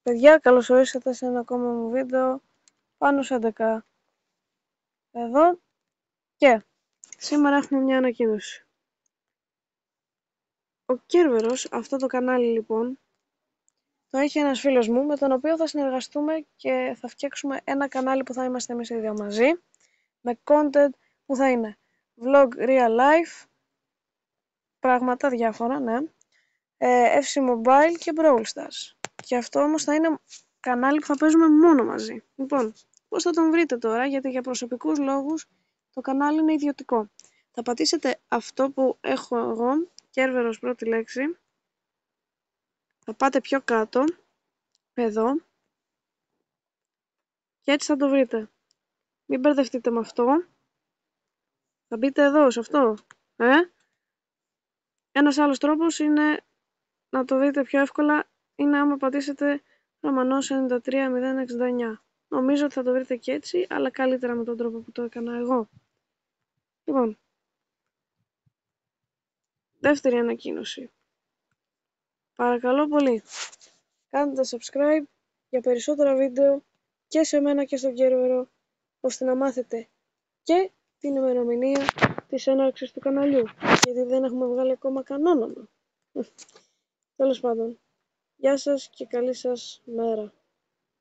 Παιδιά, καλώς ορίσατε σε ένα ακόμα μου βίντεο πάνω σε 11 εδώ και σήμερα έχουμε μια ανακοίνωση. Ο Kerberos, αυτό το κανάλι λοιπόν, το έχει ένας φίλος μου με τον οποίο θα συνεργαστούμε και θα φτιάξουμε ένα κανάλι που θα είμαστε εμείς οι δύο μαζί με content που θα είναι vlog real life, πράγματα διάφορα, ναι, FC Mobile και Brawl Stars. Και αυτό όμως θα είναι κανάλι που θα παίζουμε μόνο μαζί. Λοιπόν, πώς θα τον βρείτε τώρα, γιατί για προσωπικούς λόγους το κανάλι είναι ιδιωτικό. Θα πατήσετε αυτό που έχω εγώ, Kerberos πρώτη λέξη, θα πάτε πιο κάτω, εδώ, και έτσι θα το βρείτε. Μην μπερδευτείτε με αυτό, θα μπείτε εδώ, σε αυτό. Ένας άλλος τρόπος είναι να το δείτε πιο εύκολα, είναι άμα πατήσετε Ρωμανός 93069. Νομίζω ότι θα το βρείτε και έτσι, αλλά καλύτερα με τον τρόπο που το έκανα εγώ. Λοιπόν, δεύτερη ανακοίνωση. Παρακαλώ πολύ, κάντε subscribe για περισσότερα βίντεο και σε μένα και στον Kerberos, ώστε να μάθετε και την ημερομηνία της έναρξης του καναλιού, γιατί δεν έχουμε βγάλει ακόμα κανόνα. Τέλος πάντων, γεια σας και καλή σας μέρα.